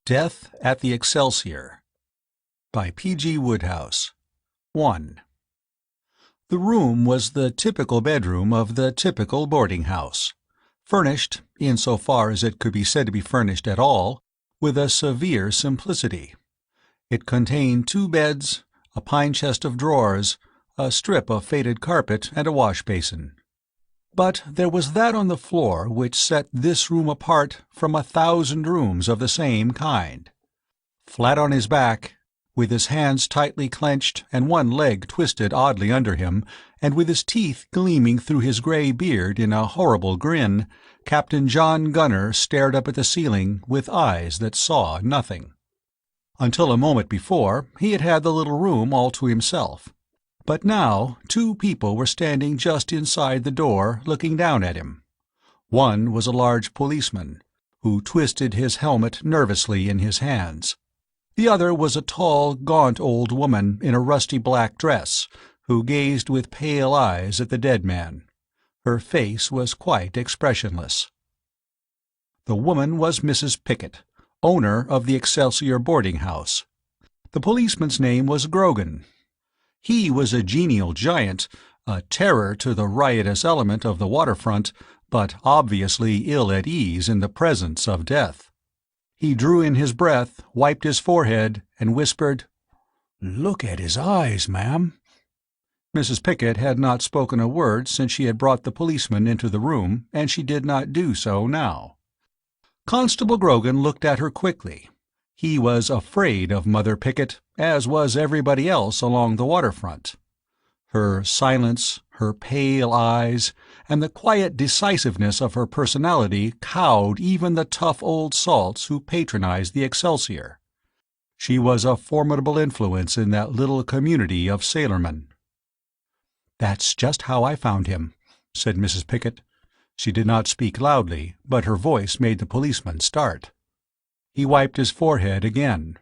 Death at the Excelsior by P.G. Wodehouse. 1. The room was the typical bedroom of the typical boarding house, furnished, insofar as it could be said to be furnished at all, with a severe simplicity. It contained 2 beds, a pine chest of drawers, a strip of faded carpet, and a wash-basin. But there was that on the floor which set this room apart from 1,000 rooms of the same kind. Flat on his back, with his hands tightly clenched and one leg twisted oddly under him, and with his teeth gleaming through his grey beard in a horrible grin, Captain John Gunner stared up at the ceiling with eyes that saw nothing. Until a moment before, he had had the little room all to himself. But now 2 people were standing just inside the door, looking down at him. One was a large policeman, who twisted his helmet nervously in his hands. The other was a tall, gaunt old woman in a rusty black dress, who gazed with pale eyes at the dead man. Her face was quite expressionless. The woman was Mrs. Pickett, owner of the Excelsior boarding-house. The policeman's name was Grogan. He was a genial giant, a terror to the riotous element of the waterfront, but obviously ill at ease in the presence of death. He drew in his breath, wiped his forehead, and whispered, "Look at his eyes, ma'am." Mrs. Pickett had not spoken a word since she had brought the policeman into the room, and she did not do so now. Constable Grogan looked at her quickly. He was afraid of Mother Pickett, as was everybody else along the waterfront. Her silence, her pale eyes, and the quiet decisiveness of her personality cowed even the tough old salts who patronized the Excelsior. She was a formidable influence in that little community of sailormen. "That's just how I found him," said Mrs. Pickett. She did not speak loudly, but her voice made the policeman start. He wiped his forehead again.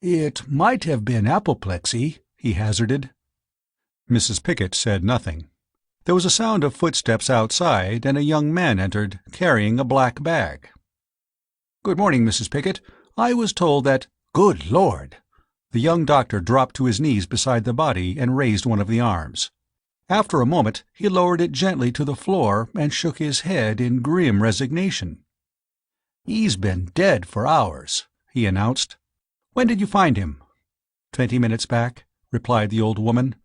"It might have been apoplexy," he hazarded. Mrs. Pickett said nothing. There was a sound of footsteps outside, and a young man entered, carrying a black bag. "Good morning, Mrs. Pickett. I was told that—" "Good Lord!" The young doctor dropped to his knees beside the body and raised one of the arms. After a moment he lowered it gently to the floor and shook his head in grim resignation. "He's been dead for hours," he announced. "When did you find him?" "20 minutes back," replied the old woman.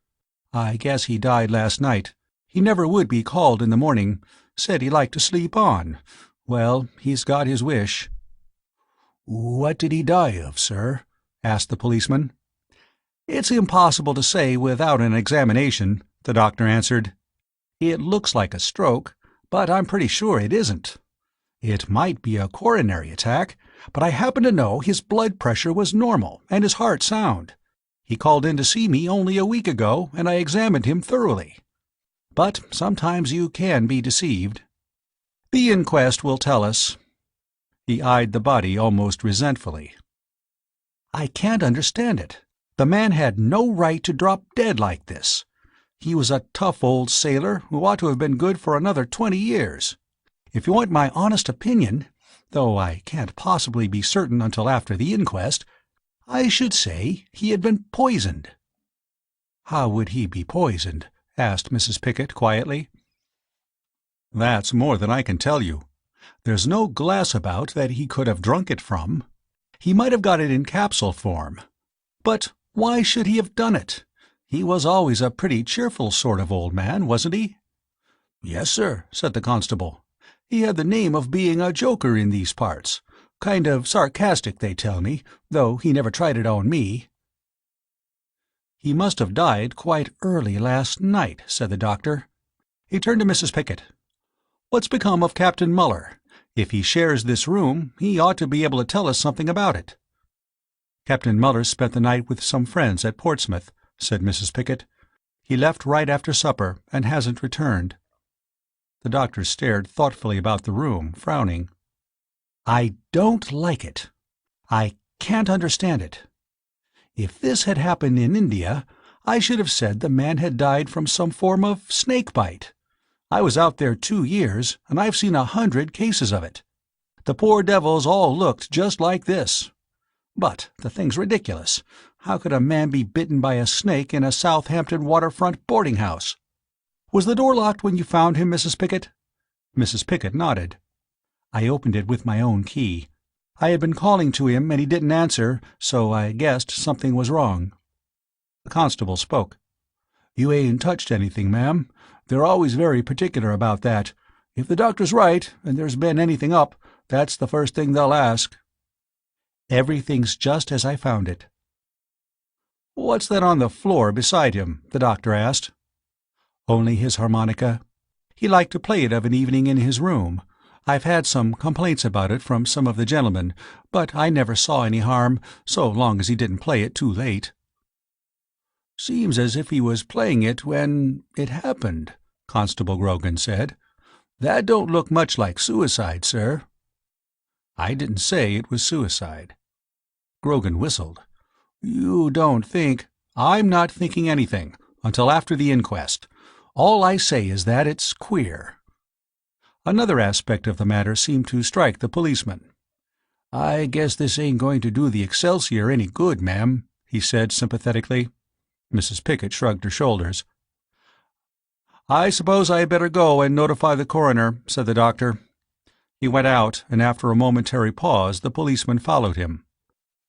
"I guess he died last night. He never would be called in the morning. Said he liked to sleep on. Well, he's got his wish." "What did he die of, sir?" asked the policeman. "It's impossible to say without an examination," the doctor answered. "It looks like a stroke, but I'm pretty sure it isn't. It might be a coronary attack, but I happen to know his blood pressure was normal and his heart sound. He called in to see me only a week ago, and I examined him thoroughly. But sometimes you can be deceived. The inquest will tell us." He eyed the body almost resentfully. "I can't understand it. The man had no right to drop dead like this. He was a tough old sailor who ought to have been good for another 20 years. If you want my honest opinion, though I can't possibly be certain until after the inquest, I should say he had been poisoned." "How would he be poisoned?" asked Mrs. Pickett quietly. "That's more than I can tell you. There's no glass about that he could have drunk it from. He might have got it in capsule form. But why should he have done it? He was always a pretty cheerful sort of old man, wasn't he?" "Yes, sir," said the constable. "He had the name of being a joker in these parts. Kind of sarcastic, they tell me, though he never tried it on me." "He must have died quite early last night," said the doctor. He turned to Mrs. Pickett. "What's become of Captain Muller? If he shares this room, he ought to be able to tell us something about it." "Captain Muller spent the night with some friends at Portsmouth," said Mrs. Pickett. "He left right after supper and hasn't returned." The doctor stared thoughtfully about the room, frowning. "I don't like it. I can't understand it. If this had happened in India, I should have said the man had died from some form of snake bite. I was out there 2 years, and I've seen 100 cases of it. The poor devils all looked just like this. But the thing's ridiculous. How could a man be bitten by a snake in a Southampton waterfront boarding house? Was the door locked when you found him, Mrs. Pickett? Mrs. Pickett nodded. I opened it with my own key. I had been calling to him and he didn't answer, so I guessed something was wrong. The constable spoke. You ain't touched anything, ma'am. They're always very particular about that. If the doctor's right, and there's been anything up, that's the first thing they'll ask. Everything's just as I found it. What's that on the floor beside him? The doctor asked. Only his harmonica. He liked to play it of an evening in his room. I've had some complaints about it from some of the gentlemen, but I never saw any harm, so long as he didn't play it too late. Seems as if he was playing it when it happened, Constable Grogan said. That don't look much like suicide, sir. I didn't say it was suicide. Grogan whistled. You don't think— I'm not thinking anything, until after the inquest. All I say is that it's queer. Another aspect of the matter seemed to strike the policeman. I guess this ain't going to do the Excelsior any good, ma'am, he said sympathetically. Mrs. Pickett shrugged her shoulders. I suppose I had better go and notify the coroner, said the doctor. He went out, and after a momentary pause the policeman followed him.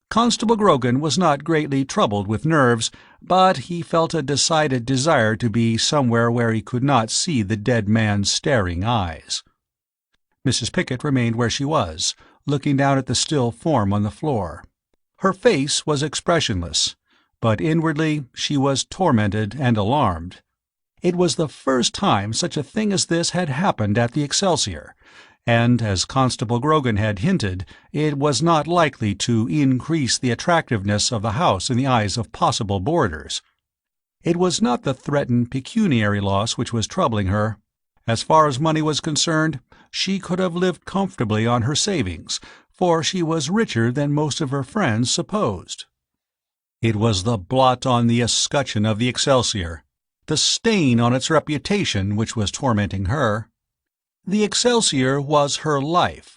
Constable Grogan was not greatly troubled with nerves, but he felt a decided desire to be somewhere where he could not see the dead man's staring eyes. Mrs. Pickett remained where she was, looking down at the still form on the floor. Her face was expressionless, but inwardly she was tormented and alarmed. It was the first time such a thing as this had happened at the Excelsior, and, as Constable Grogan had hinted, it was not likely to increase the attractiveness of the house in the eyes of possible boarders. It was not the threatened pecuniary loss which was troubling her. As far as money was concerned, she could have lived comfortably on her savings, for she was richer than most of her friends supposed. It was the blot on the escutcheon of the Excelsior, the stain on its reputation which was tormenting her. The Excelsior was her life.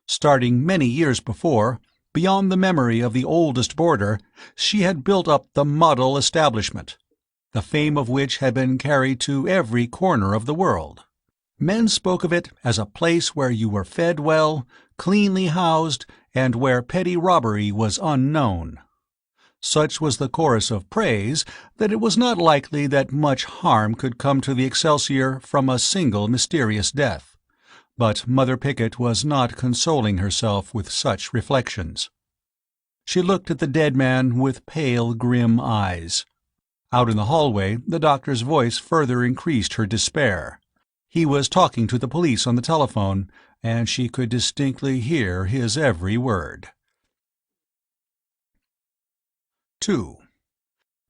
Starting many years before, beyond the memory of the oldest boarder, she had built up the model establishment, the fame of which had been carried to every corner of the world. Men spoke of it as a place where you were fed well, cleanly housed, and where petty robbery was unknown. Such was the chorus of praise that it was not likely that much harm could come to the Excelsior from a single mysterious death. But Mother Pickett was not consoling herself with such reflections. She looked at the dead man with pale, grim eyes. Out in the hallway, the doctor's voice further increased her despair. He was talking to the police on the telephone, and she could distinctly hear his every word. 2.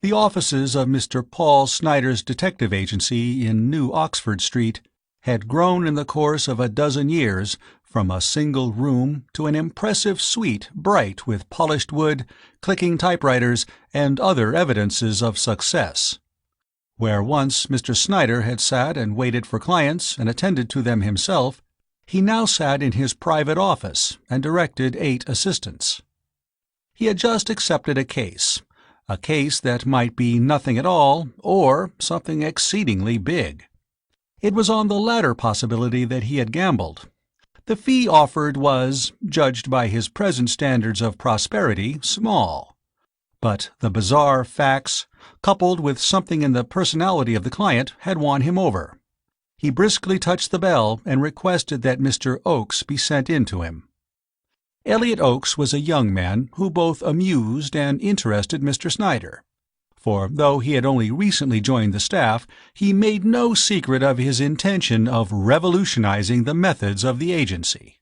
The offices of Mr. Paul Snyder's detective agency in New Oxford Street had grown in the course of a dozen years from a single room to an impressive suite bright with polished wood, clicking typewriters, and other evidences of success. Where once Mr. Snyder had sat and waited for clients and attended to them himself, he now sat in his private office and directed 8 assistants. He had just accepted a case that might be nothing at all or something exceedingly big. It was on the latter possibility that he had gambled. The fee offered was, judged by his present standards of prosperity, small. But the bizarre facts, coupled with something in the personality of the client, had won him over. He briskly touched the bell and requested that Mr. Oakes be sent in to him. Elliot Oakes was a young man who both amused and interested Mr. Snyder, for though he had only recently joined the staff, he made no secret of his intention of revolutionizing the methods of the agency.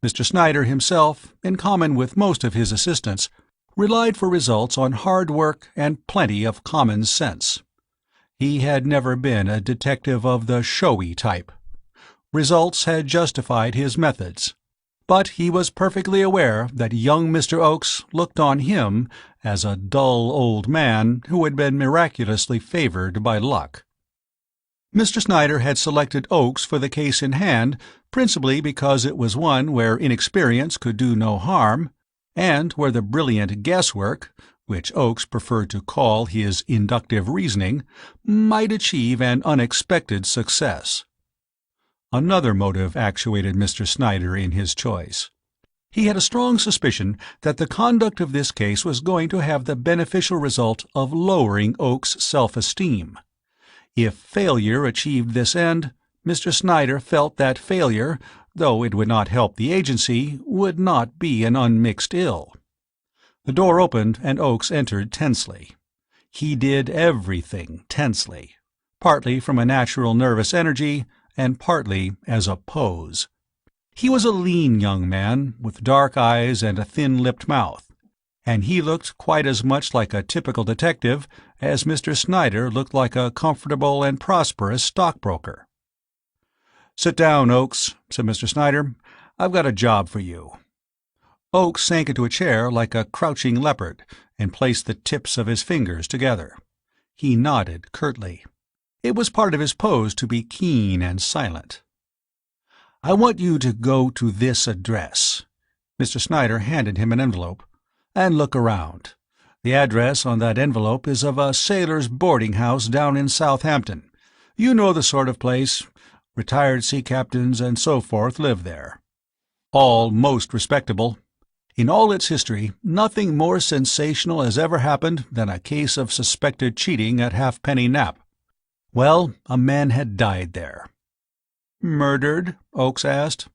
Mr. Snyder himself, in common with most of his assistants, relied for results on hard work and plenty of common sense. He had never been a detective of the showy type. Results had justified his methods, but he was perfectly aware that young Mr. Oakes looked on him as a dull old man who had been miraculously favored by luck. Mr. Snyder had selected Oakes for the case in hand principally because it was one where inexperience could do no harm, and where the brilliant guesswork, which Oakes preferred to call his inductive reasoning, might achieve an unexpected success. Another motive actuated Mr. Snyder in his choice. He had a strong suspicion that the conduct of this case was going to have the beneficial result of lowering Oakes' self-esteem. If failure achieved this end, Mr. Snyder felt that failure, though it would not help the agency, would not be an unmixed ill. The door opened and Oakes entered tensely. He did everything tensely, partly from a natural nervous energy and partly as a pose. He was a lean young man, with dark eyes and a thin-lipped mouth, and he looked quite as much like a typical detective as Mr. Snyder looked like a comfortable and prosperous stockbroker. "Sit down, Oakes," said Mr. Snyder. "I've got a job for you." Oakes sank into a chair like a crouching leopard and placed the tips of his fingers together. He nodded curtly. It was part of his pose to be keen and silent. "I want you to go to this address." Mr. Snyder handed him an envelope. "And look around. The address on that envelope is of a sailor's boarding house down in Southampton. You know the sort of place. Retired sea captains and so forth live there. All most respectable. In all its history, nothing more sensational has ever happened than a case of suspected cheating at Halfpenny Nap. Well, a man had died there." "Murdered?" Oakes asked.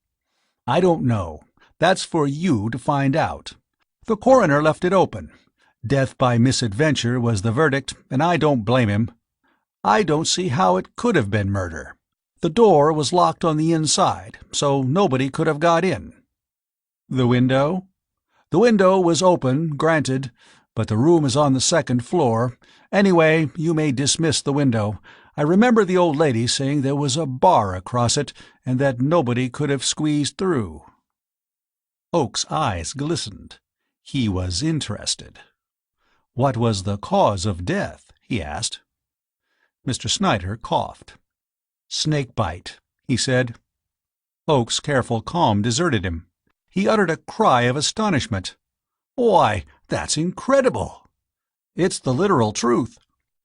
"I don't know. That's for you to find out. The coroner left it open. Death by misadventure was the verdict, and I don't blame him. I don't see how it could have been murder. The door was locked on the inside, so nobody could have got in." "The window?" "The window was open, granted, but the room is on the second floor. Anyway, you may dismiss the window. I remember the old lady saying there was a bar across it, and that nobody could have squeezed through." Oakes' eyes glistened. He was interested. "What was the cause of death?" he asked. Mr. Snyder coughed. "Snake bite," he said. Oakes' careful calm deserted him. He uttered a cry of astonishment. "Why, that's incredible!" "It's the literal truth.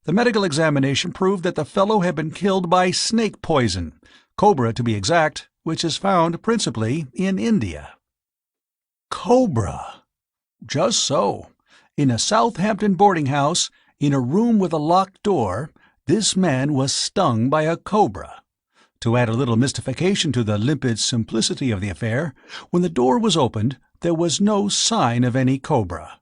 The medical examination proved that the fellow had been killed by snake poison, cobra to be exact, which is found principally in India." "Cobra?" "Just so. In a Southampton boarding house, in a room with a locked door, this man was stung by a cobra. To add a little mystification to the limpid simplicity of the affair, when the door was opened, there was no sign of any cobra.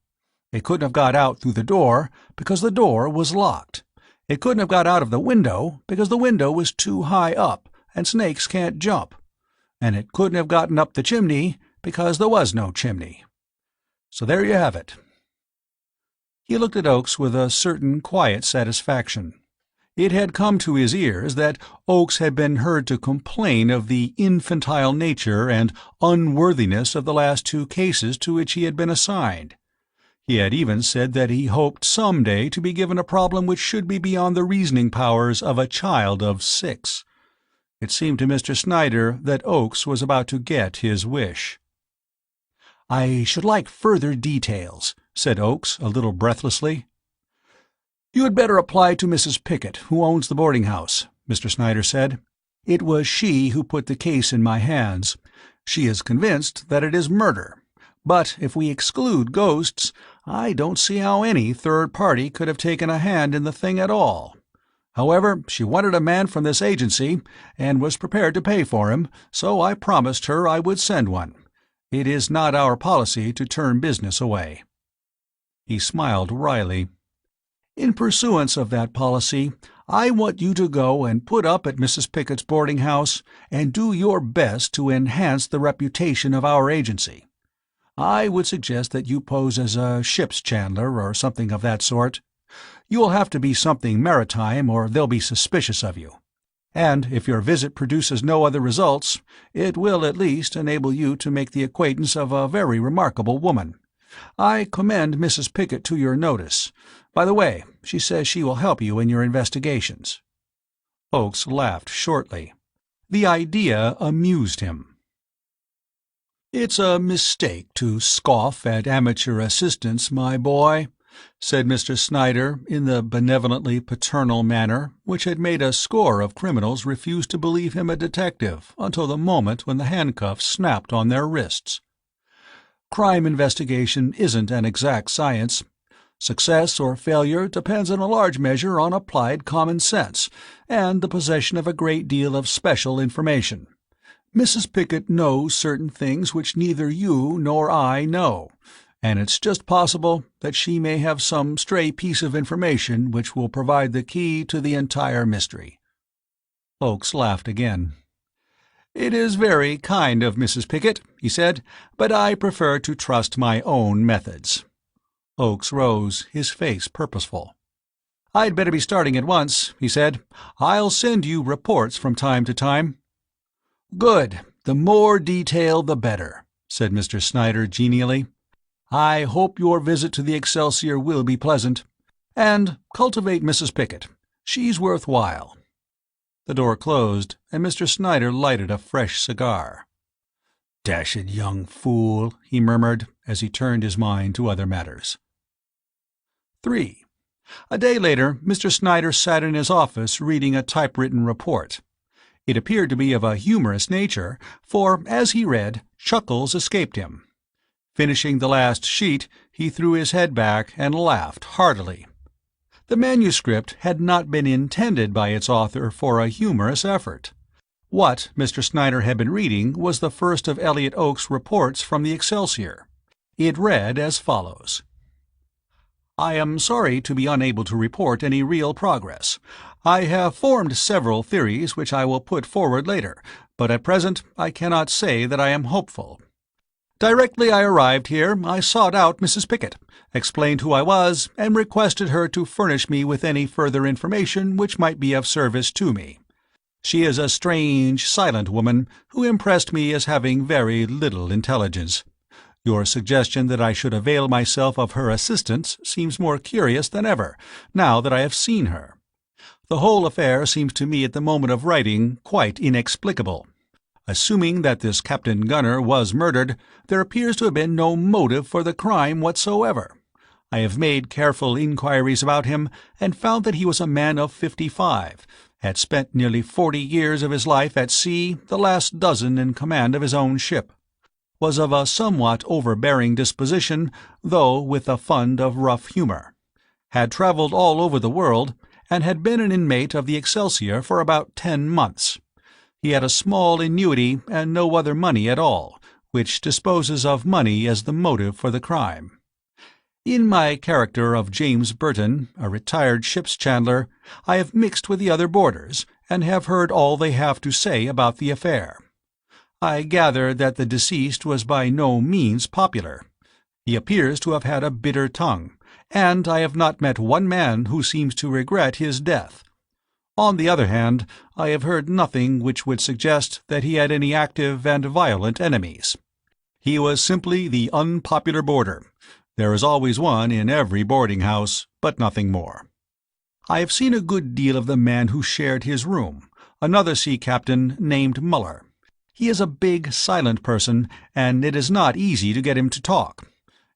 It couldn't have got out through the door, because the door was locked. It couldn't have got out of the window, because the window was too high up, and snakes can't jump. And it couldn't have gotten up the chimney, because there was no chimney. So there you have it." He looked at Oakes with a certain quiet satisfaction. It had come to his ears that Oakes had been heard to complain of the infantile nature and unworthiness of the last two cases to which he had been assigned. He had even said that he hoped some day to be given a problem which should be beyond the reasoning powers of a child of 6. It seemed to Mr. Snyder that Oakes was about to get his wish. "I should like further details," said Oakes, a little breathlessly. "You had better apply to Mrs. Pickett, who owns the boarding-house," Mr. Snyder said. "It was she who put the case in my hands. She is convinced that it is murder. But if we exclude ghosts, I don't see how any third party could have taken a hand in the thing at all. However, she wanted a man from this agency, and was prepared to pay for him, so I promised her I would send one. It is not our policy to turn business away." He smiled wryly. "In pursuance of that policy, I want you to go and put up at Mrs. Pickett's boarding-house and do your best to enhance the reputation of our agency. I would suggest that you pose as a ship's chandler or something of that sort. You will have to be something maritime or they'll be suspicious of you. And if your visit produces no other results, it will at least enable you to make the acquaintance of a very remarkable woman. I commend Mrs. Pickett to your notice. By the way, she says she will help you in your investigations." Oakes laughed shortly. The idea amused him. "It's a mistake to scoff at amateur assistants, my boy," said Mr. Snyder in the benevolently paternal manner which had made a score of criminals refuse to believe him a detective until the moment when the handcuffs snapped on their wrists. "Crime investigation isn't an exact science. Success or failure depends in a large measure on applied common sense and the possession of a great deal of special information. Mrs. Pickett knows certain things which neither you nor I know, and it's just possible that she may have some stray piece of information which will provide the key to the entire mystery." Oakes laughed again. "It is very kind of Mrs. Pickett," he said, "but I prefer to trust my own methods." Oakes rose, his face purposeful. "I'd better be starting at once," he said. "I'll send you reports from time to time." "Good. The more detail the better," said Mr. Snyder genially. "I hope your visit to the Excelsior will be pleasant. And cultivate Mrs. Pickett. She's worth while." The door closed, and Mr. Snyder lighted a fresh cigar. "Dashed young fool," he murmured, as he turned his mind to other matters. 3. A day later, Mr. Snyder sat in his office reading a typewritten report. It appeared to be of a humorous nature, for, as he read, chuckles escaped him. Finishing the last sheet, he threw his head back and laughed heartily. The manuscript had not been intended by its author for a humorous effort. What Mr. Snyder had been reading was the first of Elliot Oakes' reports from the Excelsior. It read as follows: "I am sorry to be unable to report any real progress. I have formed several theories which I will put forward later, but at present I cannot say that I am hopeful. Directly I arrived here, I sought out Mrs. Pickett, explained who I was, and requested her to furnish me with any further information which might be of service to me. She is a strange, silent woman who impressed me as having very little intelligence. Your suggestion that I should avail myself of her assistance seems more curious than ever, now that I have seen her. The whole affair seems to me at the moment of writing quite inexplicable. Assuming that this Captain Gunner was murdered, there appears to have been no motive for the crime whatsoever. I have made careful inquiries about him, and found that he was a man of 55, had spent nearly 40 years of his life at sea, the last dozen in command of his own ship, was of a somewhat overbearing disposition, though with a fund of rough humor, had travelled all over the world, and had been an inmate of the Excelsior for about 10 months. He had a small annuity and no other money at all, which disposes of money as the motive for the crime. In my character of James Burton, a retired ship's chandler, I have mixed with the other boarders, and have heard all they have to say about the affair. I gather that the deceased was by no means popular. He appears to have had a bitter tongue, and I have not met one man who seems to regret his death. On the other hand, I have heard nothing which would suggest that he had any active and violent enemies. He was simply the unpopular boarder. There is always one in every boarding-house, but nothing more. I have seen a good deal of the man who shared his room, another sea captain named Muller. He is a big, silent person, and it is not easy to get him to talk.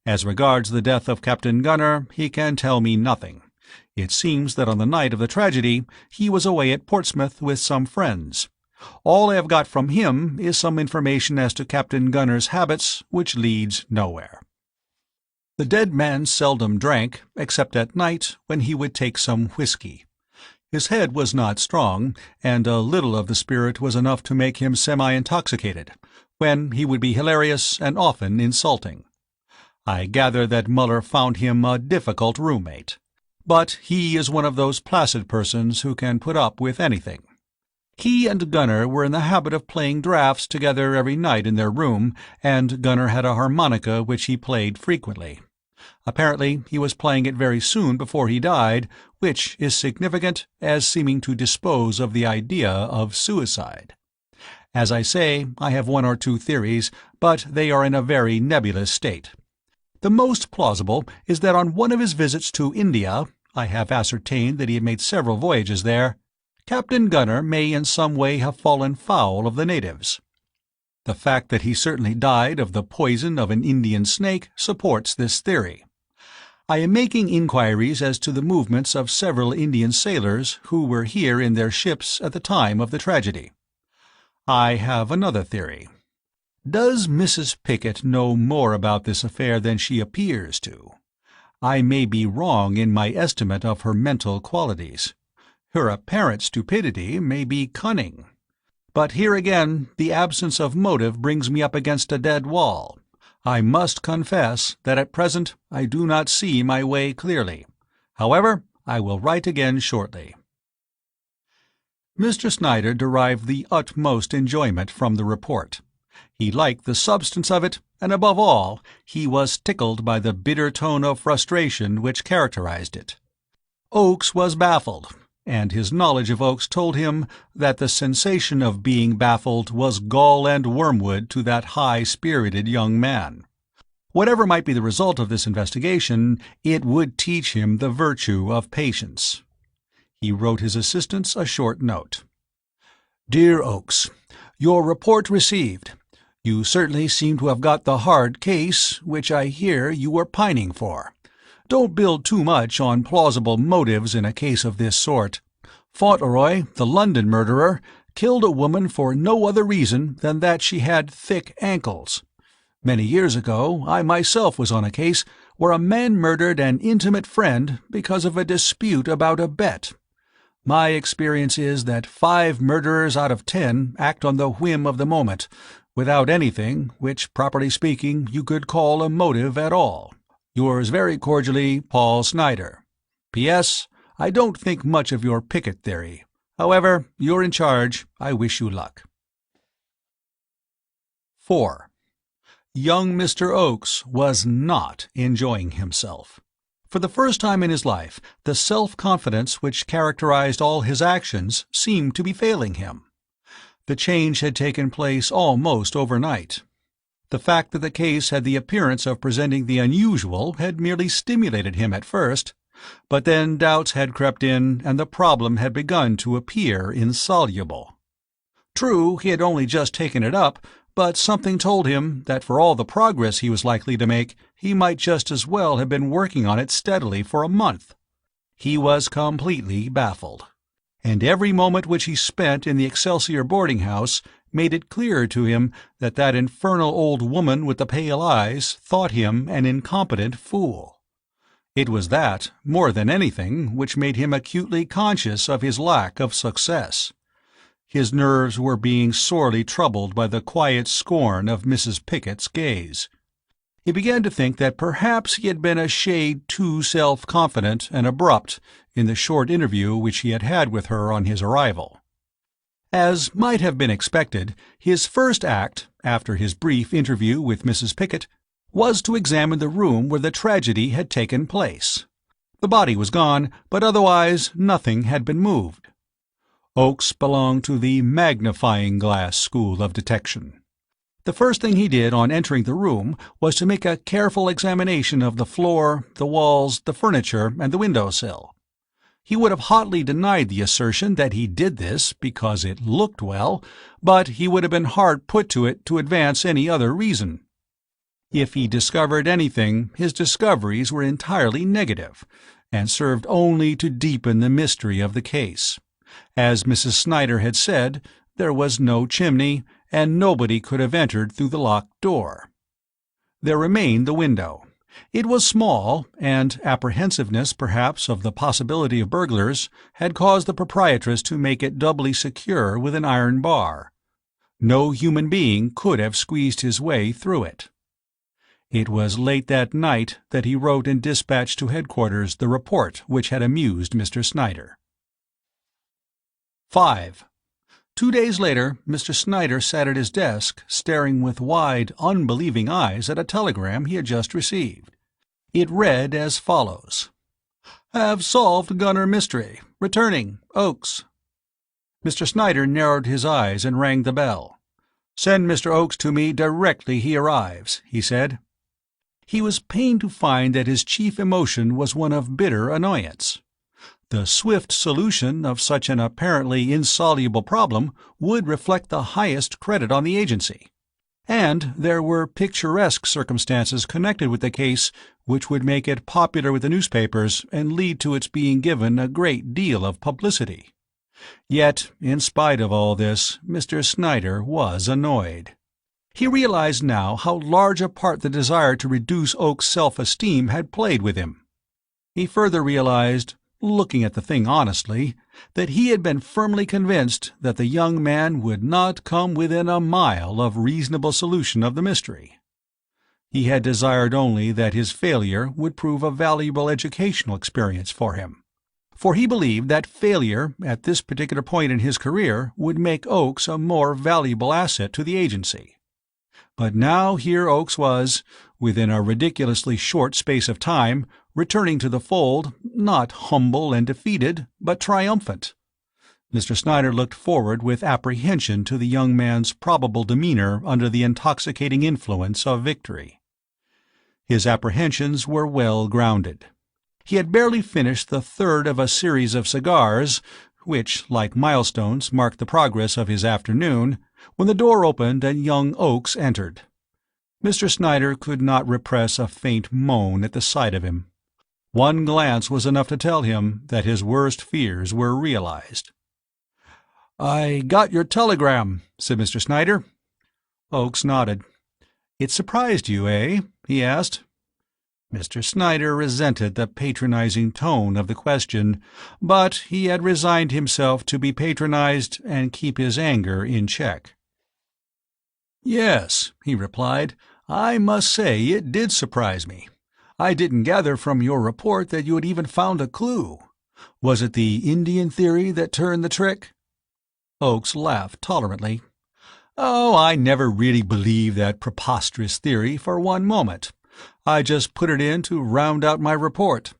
As regards the death of Captain Gunner, he can tell me nothing. It seems that on the night of the tragedy he was away at Portsmouth with some friends. All I have got from him is some information as to Captain Gunner's habits, which leads nowhere. The dead man seldom drank, except at night, when he would take some whiskey. His head was not strong, and a little of the spirit was enough to make him semi-intoxicated, when he would be hilarious and often insulting. I gather that Muller found him a difficult roommate. But he is one of those placid persons who can put up with anything. He and Gunner were in the habit of playing draughts together every night in their room, and Gunner had a harmonica which he played frequently. Apparently he was playing it very soon before he died, which is significant as seeming to dispose of the idea of suicide. As I say, I have one or two theories, but they are in a very nebulous state. The most plausible is that on one of his visits to India, I have ascertained that he had made several voyages there, Captain Gunner may in some way have fallen foul of the natives. The fact that he certainly died of the poison of an Indian snake supports this theory. I am making inquiries as to the movements of several Indian sailors who were here in their ships at the time of the tragedy. I have another theory. Does Mrs. Pickett know more about this affair than she appears to? I may be wrong in my estimate of her mental qualities. Her apparent stupidity may be cunning. But here again the absence of motive brings me up against a dead wall. I must confess that at present I do not see my way clearly. However, I will write again shortly. Mr. Snyder derived the utmost enjoyment from the report. He liked the substance of it, and above all, he was tickled by the bitter tone of frustration which characterized it. Oakes was baffled, and his knowledge of Oakes told him that the sensation of being baffled was gall and wormwood to that high-spirited young man. Whatever might be the result of this investigation, it would teach him the virtue of patience. He wrote his assistants a short note. "Dear Oakes, your report received. You certainly seem to have got the hard case, which I hear you were pining for. Don't build too much on plausible motives in a case of this sort. Fauntleroy, the London murderer, killed a woman for no other reason than that she had thick ankles. Many years ago I myself was on a case where a man murdered an intimate friend because of a dispute about a bet. My experience is that 5 murderers out of 10 act on the whim of the moment, without anything which, properly speaking, you could call a motive at all. Yours very cordially, Paul Snyder. P.S. I don't think much of your Pickett theory. However, you're in charge. I wish you luck." 4. Young Mr. Oakes was not enjoying himself. For the first time in his life, the self-confidence which characterized all his actions seemed to be failing him. The change had taken place almost overnight. The fact that the case had the appearance of presenting the unusual had merely stimulated him at first, but then doubts had crept in and the problem had begun to appear insoluble. True, he had only just taken it up, but something told him that for all the progress he was likely to make, he might just as well have been working on it steadily for a month. He was completely baffled, and every moment which he spent in the Excelsior boarding-house made it clearer to him that that infernal old woman with the pale eyes thought him an incompetent fool. It was that, more than anything, which made him acutely conscious of his lack of success. His nerves were being sorely troubled by the quiet scorn of Mrs. Pickett's gaze. He began to think that perhaps he had been a shade too self-confident and abrupt in the short interview which he had had with her on his arrival. As might have been expected, his first act, after his brief interview with Mrs. Pickett, was to examine the room where the tragedy had taken place. The body was gone, but otherwise nothing had been moved. Oakes belonged to the magnifying-glass school of detection. The first thing he did on entering the room was to make a careful examination of the floor, the walls, the furniture, and the window-sill. He would have hotly denied the assertion that he did this because it looked well, but he would have been hard put to it to advance any other reason. If he discovered anything, his discoveries were entirely negative, and served only to deepen the mystery of the case. As Mrs. Snyder had said, there was no chimney, and nobody could have entered through the locked door. There remained the window. It was small, and apprehensiveness, perhaps, of the possibility of burglars had caused the proprietress to make it doubly secure with an iron bar. No human being could have squeezed his way through it. It was late that night that he wrote and dispatched to headquarters the report which had amused Mr. Snyder. 5. 2 days later, Mr. Snyder sat at his desk, staring with wide, unbelieving eyes at a telegram he had just received. It read as follows: "Have solved Gunner mystery. Returning. Oakes." Mr. Snyder narrowed his eyes and rang the bell. "Send Mr. Oakes to me directly he arrives," he said. He was pained to find that his chief emotion was one of bitter annoyance. The swift solution of such an apparently insoluble problem would reflect the highest credit on the agency. And there were picturesque circumstances connected with the case which would make it popular with the newspapers and lead to its being given a great deal of publicity. Yet, in spite of all this, Mr. Snyder was annoyed. He realized now how large a part the desire to reduce Oak's self-esteem had played with him. He further realized, looking at the thing honestly, that he had been firmly convinced that the young man would not come within a mile of reasonable solution of the mystery. He had desired only that his failure would prove a valuable educational experience for him, for he believed that failure at this particular point in his career would make Oakes a more valuable asset to the agency. But now here Oakes was, within a ridiculously short space of time, returning to the fold, not humble and defeated, but triumphant. Mr. Snyder looked forward with apprehension to the young man's probable demeanor under the intoxicating influence of victory. His apprehensions were well grounded. He had barely finished the third of a series of cigars, which, like milestones, marked the progress of his afternoon, when the door opened and young Oakes entered. Mr. Snyder could not repress a faint moan at the sight of him. One glance was enough to tell him that his worst fears were realized. "I got your telegram," said Mr. Snyder. Oakes nodded. "It surprised you, eh?" he asked. Mr. Snyder resented the patronizing tone of the question, but he had resigned himself to be patronized and keep his anger in check. "Yes," he replied, "I must say it did surprise me. I didn't gather from your report that you had even found a clue. Was it the Indian theory that turned the trick?" Oakes laughed tolerantly. "Oh, I never really believed that preposterous theory for one moment. I just put it in to round out my report.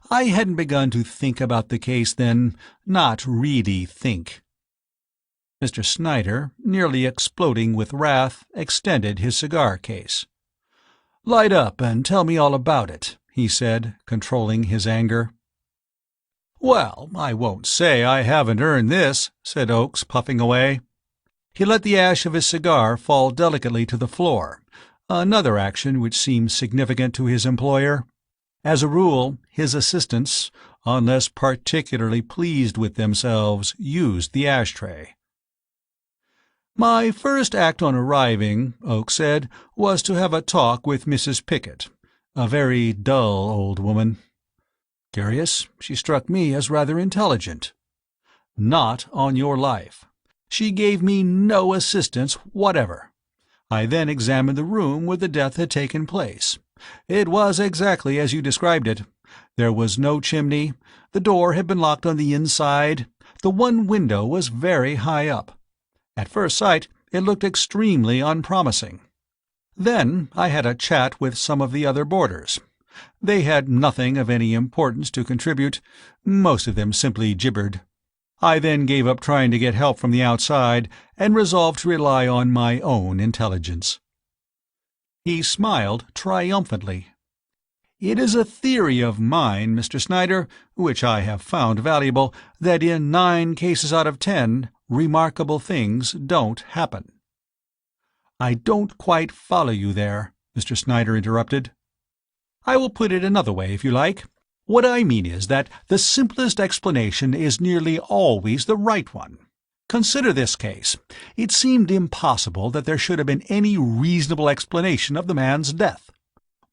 I hadn't begun to think about the case then, not really think." Mr. Snyder, nearly exploding with wrath, extended his cigar case. "Light up and tell me all about it," he said, controlling his anger. "Well, I won't say I haven't earned this," said Oakes, puffing away. He let the ash of his cigar fall delicately to the floor, another action which seemed significant to his employer. As a rule, his assistants, unless particularly pleased with themselves, used the ashtray. "My first act on arriving," Oakes said, "was to have a talk with Mrs. Pickett, a very dull old woman. Curious, she struck me as rather intelligent. Not on your life. She gave me no assistance whatever. I then examined the room where the death had taken place. It was exactly as you described it. There was no chimney, the door had been locked on the inside, the one window was very high up. At first sight, it looked extremely unpromising. Then I had a chat with some of the other boarders. They had nothing of any importance to contribute. Most of them simply gibbered. I then gave up trying to get help from the outside and resolved to rely on my own intelligence." He smiled triumphantly. "It is a theory of mine, Mr. Snyder, which I have found valuable, that in 9 cases out of 10, remarkable things don't happen." "I don't quite follow you there," Mr. Snyder interrupted. "I will put it another way, if you like. What I mean is that the simplest explanation is nearly always the right one. Consider this case. It seemed impossible that there should have been any reasonable explanation of the man's death.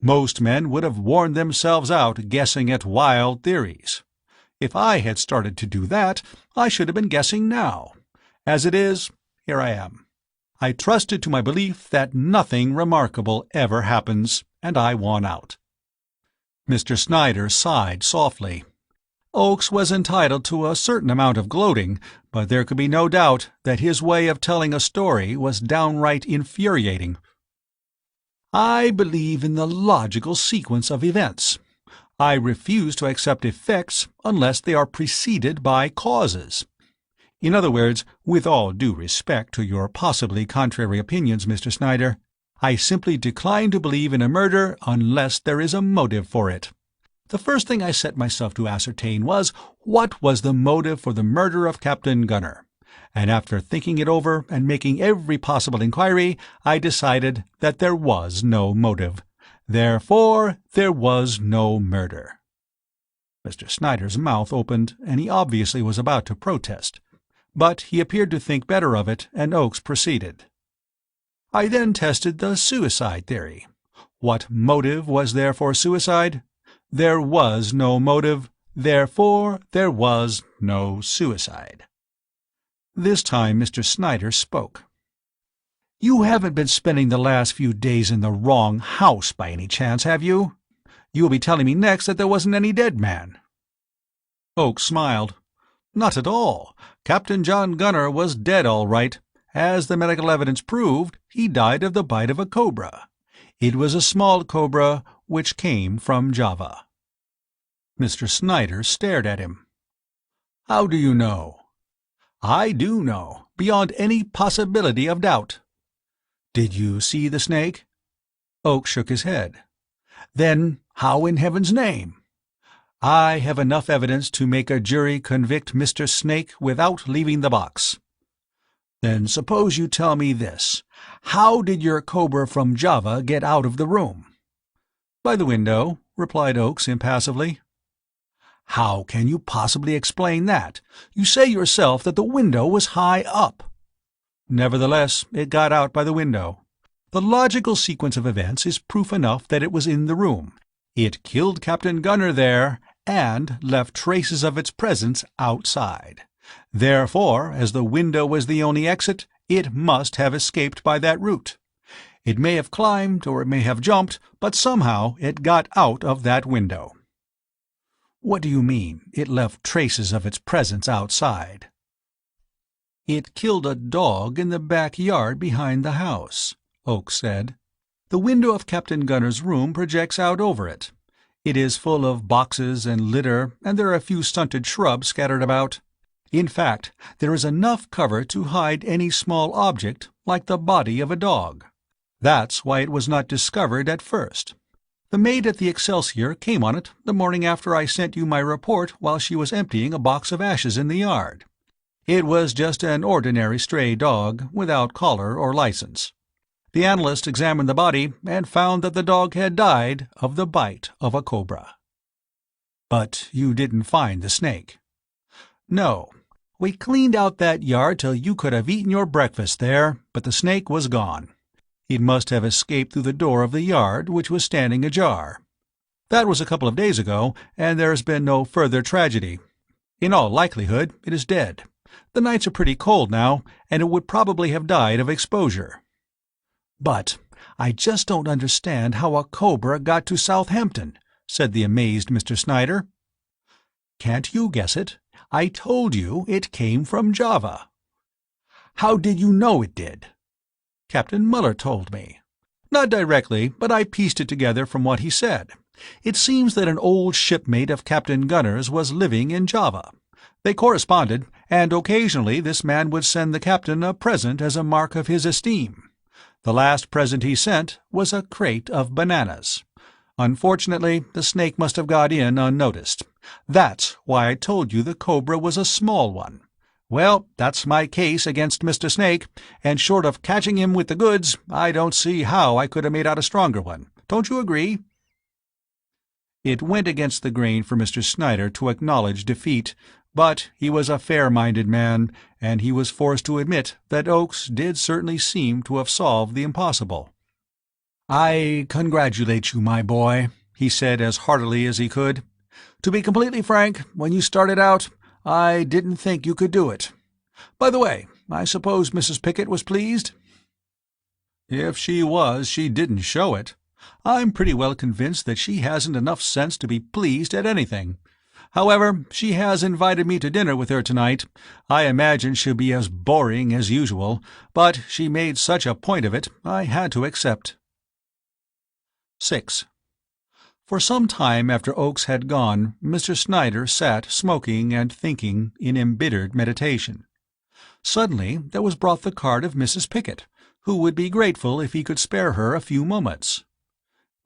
Most men would have worn themselves out guessing at wild theories. If I had started to do that, I should have been guessing now. As it is, here I am. I trusted to my belief that nothing remarkable ever happens, and I won out." Mr. Snyder sighed softly. Oakes was entitled to a certain amount of gloating, but there could be no doubt that his way of telling a story was downright infuriating. "I believe in the logical sequence of events. I refuse to accept effects unless they are preceded by causes. In other words, with all due respect to your possibly contrary opinions, Mr. Snyder, I simply decline to believe in a murder unless there is a motive for it. The first thing I set myself to ascertain was, what was the motive for the murder of Captain Gunner? And after thinking it over and making every possible inquiry, I decided that there was no motive. Therefore, there was no murder. Mr. Snyder's mouth opened, and he obviously was about to protest. But he appeared to think better of it, and Oakes proceeded. I then tested the suicide theory. What motive was there for suicide? There was no motive, therefore there was no suicide. This time Mr. Snyder spoke. "You haven't been spending the last few days in the wrong house by any chance, have you? You will be telling me next that there wasn't any dead man." Oakes smiled. "Not at all. Captain John Gunner was dead all right. As the medical evidence proved, he died of the bite of a cobra. It was a small cobra which came from Java." Mr. Snyder stared at him. "How do you know?" "I do know, beyond any possibility of doubt." "Did you see the snake?" Oakes shook his head. "Then how in heaven's name?" "I have enough evidence to make a jury convict Mr. Snake without leaving the box." "Then suppose you tell me this. How did your cobra from Java get out of the room?" "By the window," replied Oakes impassively. "How can you possibly explain that? You say yourself that the window was high up." "Nevertheless, it got out by the window. The logical sequence of events is proof enough that it was in the room. It killed Captain Gunner there, and left traces of its presence outside. Therefore, as the window was the only exit, it must have escaped by that route. It may have climbed, or it may have jumped, but somehow it got out of that window." "What do you mean, it left traces of its presence outside?" "It killed a dog in the backyard behind the house," Oakes said. "The window of Captain Gunner's room projects out over it. It is full of boxes and litter, and there are a few stunted shrubs scattered about. In fact, there is enough cover to hide any small object, like the body of a dog. That's why it was not discovered at first. The maid at the Excelsior came on it the morning after I sent you my report while she was emptying a box of ashes in the yard. It was just an ordinary stray dog, without collar or license. The analyst examined the body and found that the dog had died of the bite of a cobra." "But you didn't find the snake?" "No. We cleaned out that yard till you could have eaten your breakfast there, but the snake was gone. It must have escaped through the door of the yard, which was standing ajar. That was a couple of days ago, and there has been no further tragedy. In all likelihood, it is dead. The nights are pretty cold now, and it would probably have died of exposure." "But I just don't understand how a cobra got to Southampton," said the amazed Mr. Snyder. "Can't you guess it? I told you it came from Java." "How did you know it did?" "Captain Muller told me. Not directly, but I pieced it together from what he said. It seems that an old shipmate of Captain Gunner's was living in Java. They corresponded, and occasionally this man would send the captain a present as a mark of his esteem. The last present he sent was a crate of bananas. Unfortunately, the snake must have got in unnoticed. That's why I told you the cobra was a small one. Well, that's my case against Mr. Snake, and short of catching him with the goods, I don't see how I could have made out a stronger one. Don't you agree?" It went against the grain for Mr. Snyder to acknowledge defeat, but he was a fair-minded man, and he was forced to admit that Oakes did certainly seem to have solved the impossible. "I congratulate you, my boy," he said as heartily as he could. "To be completely frank, when you started out, I didn't think you could do it. By the way, I suppose Mrs. Pickett was pleased?" "If she was, she didn't show it. I'm pretty well convinced that she hasn't enough sense to be pleased at anything. However, she has invited me to dinner with her tonight. I imagine she'll be as boring as usual, but she made such a point of it, I had to accept." 6. For some time after Oakes had gone, Mr. Snyder sat smoking and thinking in embittered meditation. Suddenly there was brought the card of Mrs. Pickett, who would be grateful if he could spare her a few moments.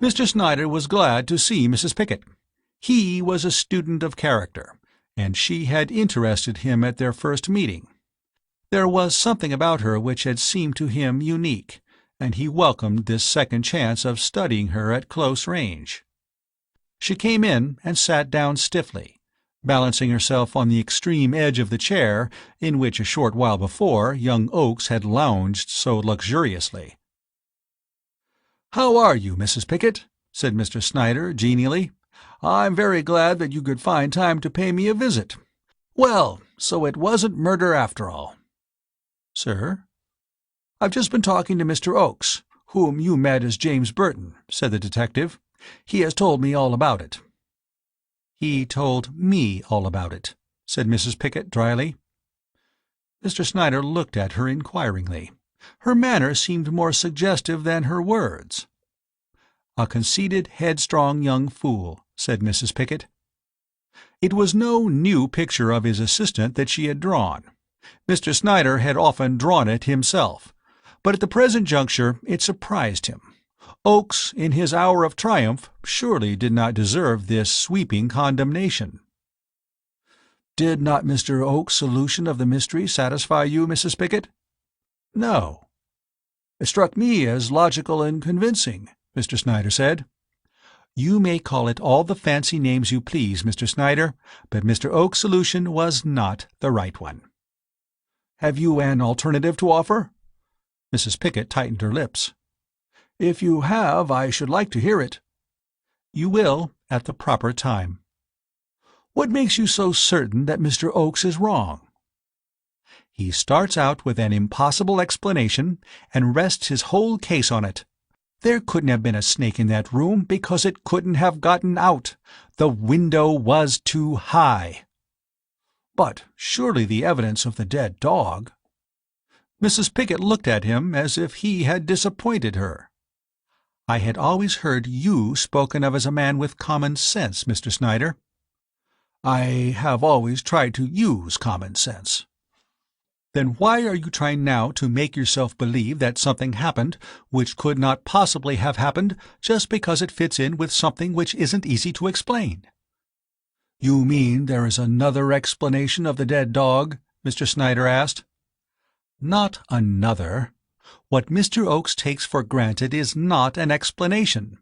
Mr. Snyder was glad to see Mrs. Pickett. He was a student of character, and she had interested him at their first meeting. There was something about her which had seemed to him unique, and he welcomed this second chance of studying her at close range. She came in and sat down stiffly, balancing herself on the extreme edge of the chair in which a short while before young Oakes had lounged so luxuriously. "How are you, Mrs. Pickett?" said Mr. Snyder genially. "I'm very glad that you could find time to pay me a visit. Well, so it wasn't murder after all." "Sir?" "I've just been talking to Mr. Oakes, whom you met as James Burton," said the detective. "He has told me all about it." "He told me all about it," said Mrs. Pickett dryly. Mr. Snyder looked at her inquiringly. Her manner seemed more suggestive than her words. "A conceited, headstrong young fool," said Mrs. Pickett. It was no new picture of his assistant that she had drawn. Mr. Snyder had often drawn it himself, but at the present juncture it surprised him. Oakes, in his hour of triumph, surely did not deserve this sweeping condemnation. "Did not Mr. Oakes' solution of the mystery satisfy you, Mrs. Pickett?" "No." "It struck me as logical and convincing," Mr. Snyder said. "You may call it all the fancy names you please, Mr. Snyder, but Mr. Oakes' solution was not the right one." "Have you an alternative to offer?" Mrs. Pickett tightened her lips. "If you have, I should like to hear it." "You will at the proper time." "What makes you so certain that Mr. Oakes is wrong?" "He starts out with an impossible explanation and rests his whole case on it. There couldn't have been a snake in that room because it couldn't have gotten out. The window was too high." "But surely the evidence of the dead dog—" Mrs. Pickett looked at him as if he had disappointed her. "I had always heard you spoken of as a man with common sense, Mr. Snyder." "I have always tried to use common sense." "Then why are you trying now to make yourself believe that something happened which could not possibly have happened just because it fits in with something which isn't easy to explain?" "You mean there is another explanation of the dead dog?" Mr. Snyder asked. "Not another. What Mr. Oakes takes for granted is not an explanation.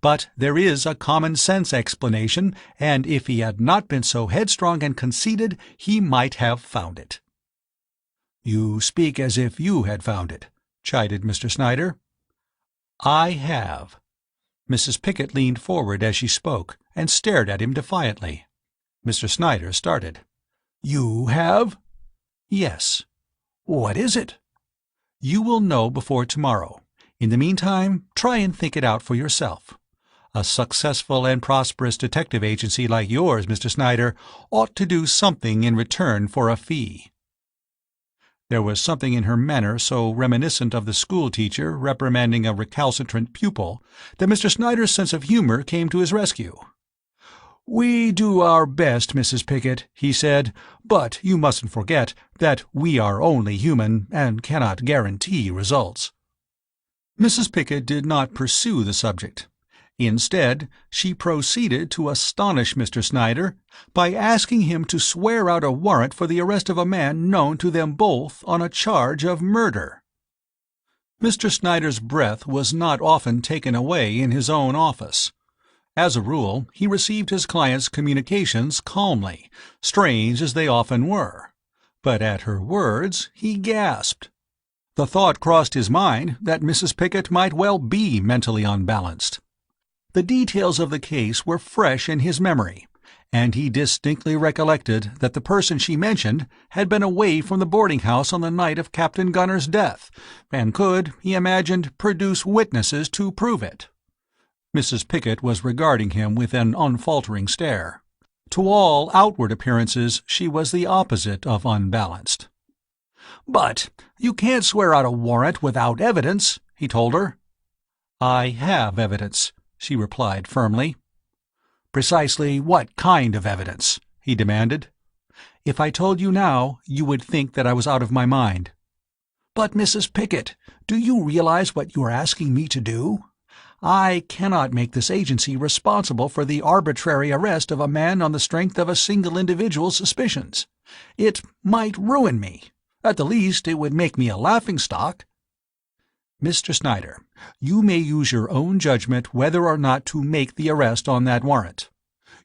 But there is a common-sense explanation, and if he had not been so headstrong and conceited, he might have found it." "You speak as if you had found it," chided Mr. Snyder. "I have." Mrs. Pickett leaned forward as she spoke and stared at him defiantly. Mr. Snyder started. "You have?" "Yes." "What is it?" "You will know before tomorrow. In the meantime, try and think it out for yourself. A successful and prosperous detective agency like yours, Mr. Snyder, ought to do something in return for a fee." There was something in her manner so reminiscent of the schoolteacher reprimanding a recalcitrant pupil that Mr. Snyder's sense of humor came to his rescue. "We do our best, Mrs. Pickett," he said, "but you mustn't forget that we are only human and cannot guarantee results." Mrs. Pickett did not pursue the subject. Instead, she proceeded to astonish Mr. Snyder by asking him to swear out a warrant for the arrest of a man known to them both on a charge of murder. Mr. Snyder's breath was not often taken away in his own office. As a rule, he received his client's communications calmly, strange as they often were. But at her words he gasped. The thought crossed his mind that Mrs. Pickett might well be mentally unbalanced. The details of the case were fresh in his memory, and he distinctly recollected that the person she mentioned had been away from the boarding-house on the night of Captain Gunner's death, and could, he imagined, produce witnesses to prove it. Mrs. Pickett was regarding him with an unfaltering stare. To all outward appearances she was the opposite of unbalanced. "But you can't swear out a warrant without evidence," he told her. "I have evidence," she replied firmly. "Precisely what kind of evidence?" he demanded. "If I told you now, you would think that I was out of my mind." "But, Mrs. Pickett, do you realize what you are asking me to do? I cannot make this agency responsible for the arbitrary arrest of a man on the strength of a single individual's suspicions. It might ruin me. At the least, it would make me a laughingstock. Mr. Snyder, you may use your own judgment whether or not to make the arrest on that warrant.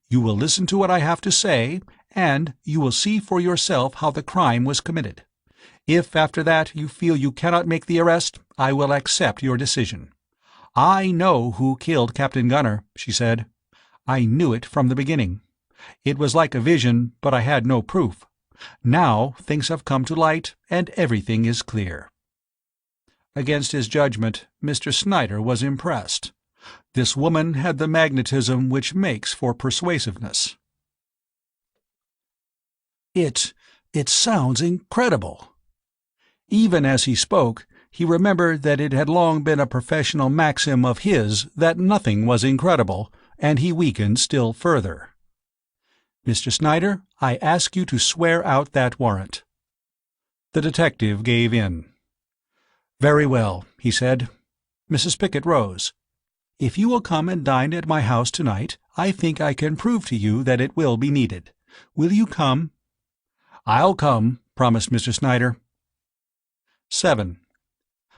You will listen to what I have to say, and you will see for yourself how the crime was committed. If after that you feel you cannot make the arrest, I will accept your decision. I know who killed Captain Gunner, she said. I knew it from the beginning. It was like a vision, but I had no proof. Now things have come to light, and everything is clear. Against his judgment, Mr. Snyder was impressed. This woman had the magnetism which makes for persuasiveness. It sounds incredible. Even as he spoke, he remembered that it had long been a professional maxim of his that nothing was incredible, and he weakened still further. Mr. Snyder, I ask you to swear out that warrant. The detective gave in. Very well, he said. Mrs. Pickett rose. If you will come and dine at my house tonight, I think I can prove to you that it will be needed. Will you come? I'll come, promised Mr. Snyder. 7.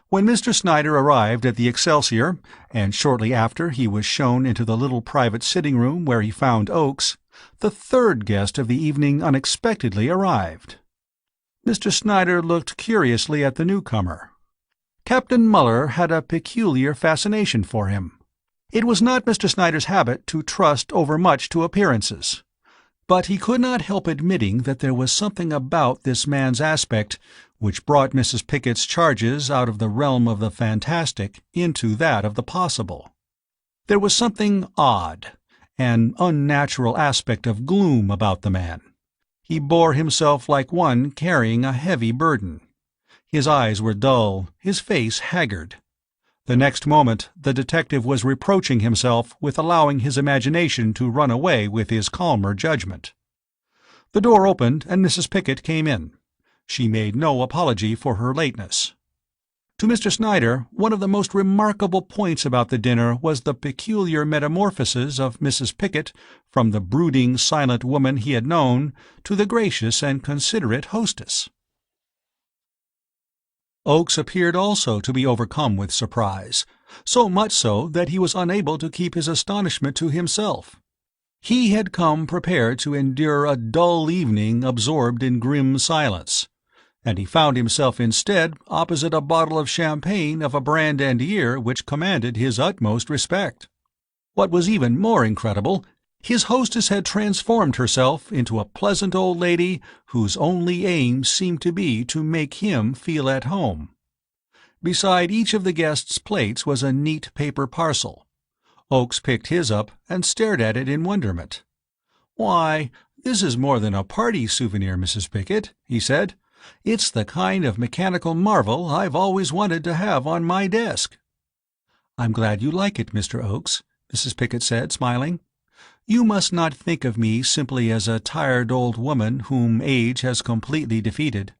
When Mr. Snyder arrived at the Excelsior, and shortly after he was shown into the little private sitting-room where he found Oakes, the third guest of the evening unexpectedly arrived. Mr. Snyder looked curiously at the newcomer. Captain Muller had a peculiar fascination for him. It was not Mr. Snyder's habit to trust overmuch to appearances, but he could not help admitting that there was something about this man's aspect which brought Mrs. Pickett's charges out of the realm of the fantastic into that of the possible. There was something odd, an unnatural aspect of gloom about the man. He bore himself like one carrying a heavy burden. His eyes were dull, his face haggard. The next moment the detective was reproaching himself with allowing his imagination to run away with his calmer judgment. The door opened and Mrs. Pickett came in. She made no apology for her lateness. To Mr. Snyder, one of the most remarkable points about the dinner was the peculiar metamorphosis of Mrs. Pickett from the brooding, silent woman he had known to the gracious and considerate hostess. Oakes appeared also to be overcome with surprise, so much so that he was unable to keep his astonishment to himself. He had come prepared to endure a dull evening absorbed in grim silence, and he found himself instead opposite a bottle of champagne of a brand and year which commanded his utmost respect. What was even more incredible, his hostess had transformed herself into a pleasant old lady whose only aim seemed to be to make him feel at home. Beside each of the guests' plates was a neat paper parcel. Oakes picked his up and stared at it in wonderment. "Why, this is more than a party souvenir, Mrs. Pickett," he said. "It's the kind of mechanical marvel I've always wanted to have on my desk." "I'm glad you like it, Mr. Oakes," Mrs. Pickett said, smiling. "You must not think of me simply as a tired old woman whom age has completely defeated.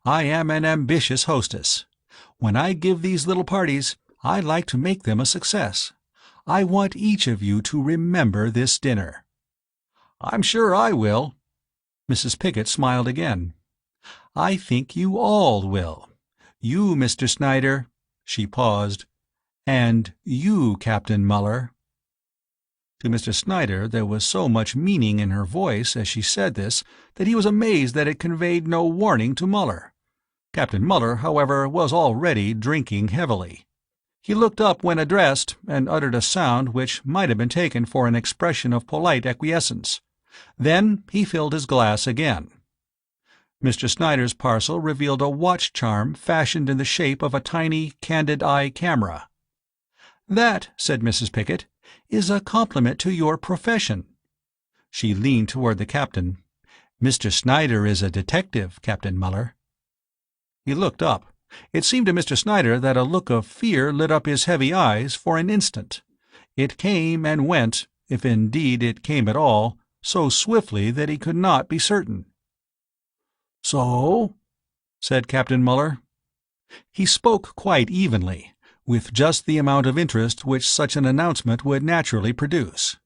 I am an ambitious hostess. When I give these little parties, I like to make them a success. I want each of you to remember this dinner." "I'm sure I will." Mrs. Pickett smiled again. "I think you all will. You, Mr. Snyder," she paused, "and you, Captain Muller." To Mr. Snyder there was so much meaning in her voice as she said this that he was amazed that it conveyed no warning to Muller. Captain Muller, however, was already drinking heavily. He looked up when addressed, and uttered a sound which might have been taken for an expression of polite acquiescence. Then he filled his glass again. Mr. Snyder's parcel revealed a watch charm fashioned in the shape of a tiny, candid-eye camera. "That," said Mrs. Pickett, "is a compliment to your profession." She leaned toward the captain. "Mr. Snyder is a detective, Captain Muller." He looked up. It seemed to Mr. Snyder that a look of fear lit up his heavy eyes for an instant. It came and went, if indeed it came at all, so swiftly that he could not be certain. "So?" said Captain Muller. He spoke quite evenly, with just the amount of interest which such an announcement would naturally produce.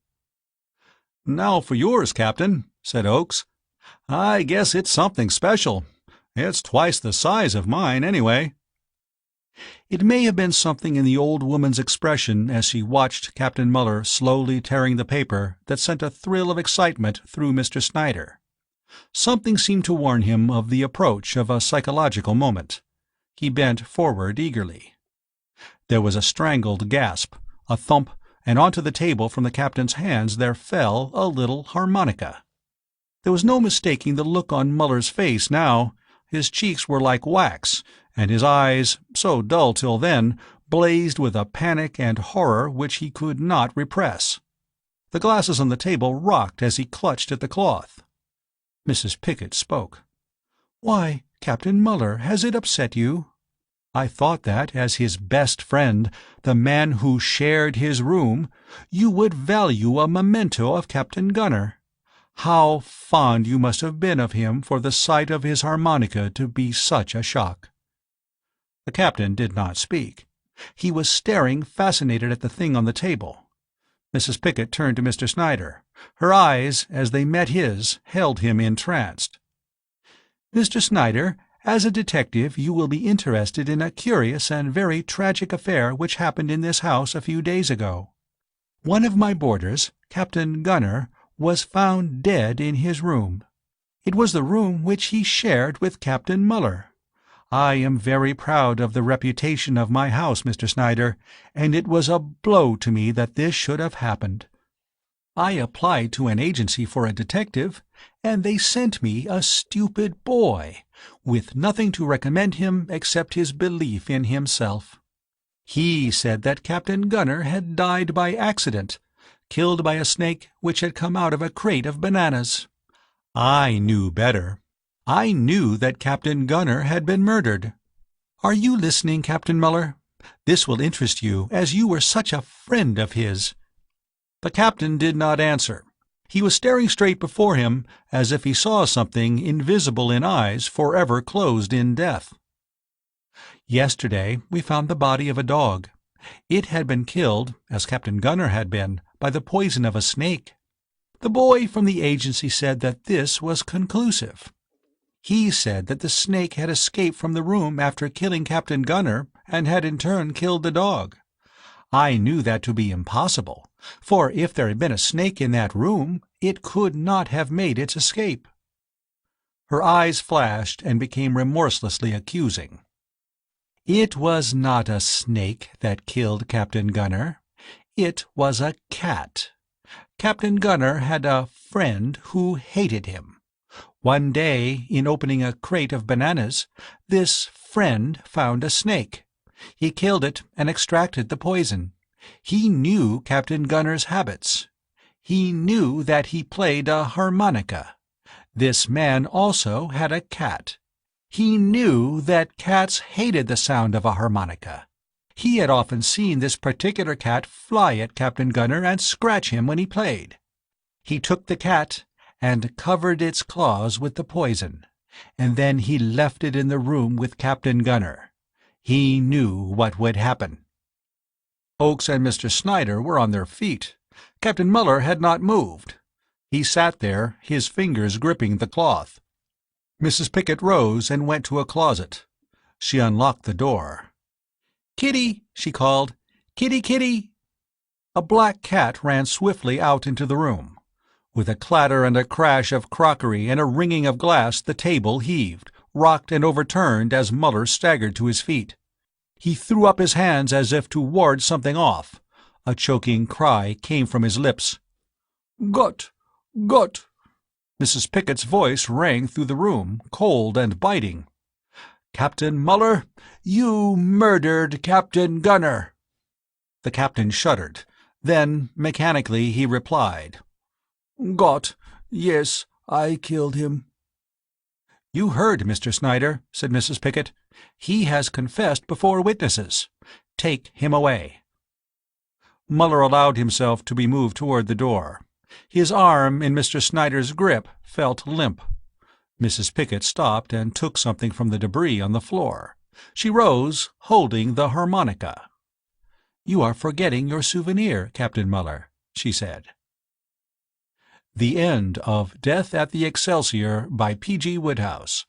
"Now for yours, Captain," said Oakes. "I guess it's something special. It's twice the size of mine, anyway." It may have been something in the old woman's expression as she watched Captain Muller slowly tearing the paper that sent a thrill of excitement through Mr. Snyder. Something seemed to warn him of the approach of a psychological moment. He bent forward eagerly. There was a strangled gasp, a thump, and onto the table from the captain's hands there fell a little harmonica. There was no mistaking the look on Muller's face now. His cheeks were like wax, and his eyes, so dull till then, blazed with a panic and horror which he could not repress. The glasses on the table rocked as he clutched at the cloth. Mrs. Pickett spoke. "Why, Captain Muller, has it upset you? I thought that, as his best friend, the man who shared his room, you would value a memento of Captain Gunner. How fond you must have been of him for the sight of his harmonica to be such a shock." The captain did not speak. He was staring fascinated at the thing on the table. Mrs. Pickett turned to Mr. Snyder. Her eyes, as they met his, held him entranced. "Mr. Snyder, as a detective you will be interested in a curious and very tragic affair which happened in this house a few days ago. One of my boarders, Captain Gunner, was found dead in his room. It was the room which he shared with Captain Muller. I am very proud of the reputation of my house, Mr. Snyder, and it was a blow to me that this should have happened. I applied to an agency for a detective, and they sent me a stupid boy, with nothing to recommend him except his belief in himself. He said that Captain Gunner had died by accident, killed by a snake which had come out of a crate of bananas. I knew better. I knew that Captain Gunner had been murdered. Are you listening, Captain Muller? This will interest you, as you were such a friend of his." The captain did not answer. He was staring straight before him, as if he saw something invisible in eyes forever closed in death. "Yesterday we found the body of a dog. It had been killed, as Captain Gunner had been, by the poison of a snake. The boy from the agency said that this was conclusive. He said that the snake had escaped from the room after killing Captain Gunner and had in turn killed the dog. I knew that to be impossible, for if there had been a snake in that room, it could not have made its escape." Her eyes flashed and became remorselessly accusing. "It was not a snake that killed Captain Gunner. It was a cat. Captain Gunner had a friend who hated him. One day, in opening a crate of bananas, this friend found a snake. He killed it and extracted the poison. He knew Captain Gunner's habits. He knew that he played a harmonica. This man also had a cat. He knew that cats hated the sound of a harmonica. He had often seen this particular cat fly at Captain Gunner and scratch him when he played. He took the cat and covered its claws with the poison, and then he left it in the room with Captain Gunner. He knew what would happen." Oakes and Mr. Snyder were on their feet. Captain Muller had not moved. He sat there, his fingers gripping the cloth. Mrs. Pickett rose and went to a closet. She unlocked the door. "Kitty!" she called. "Kitty, kitty!" A black cat ran swiftly out into the room. With a clatter and a crash of crockery and a ringing of glass, the table heaved, rocked and overturned as Muller staggered to his feet. He threw up his hands as if to ward something off. A choking cry came from his lips. "Gott! Gott!" Mrs. Pickett's voice rang through the room, cold and biting. "Captain Muller, you murdered Captain Gunner!" The captain shuddered. Then, mechanically, he replied, "Gott, yes, I killed him." "You heard, Mr. Snyder," said Mrs. Pickett. "He has confessed before witnesses. Take him away." Muller allowed himself to be moved toward the door. His arm, in Mr. Snyder's grip, felt limp. Mrs. Pickett stopped and took something from the debris on the floor. She rose, holding the harmonica. "You are forgetting your souvenir, Captain Muller," she said. The End of Death at the Excelsior by P.G. Wodehouse.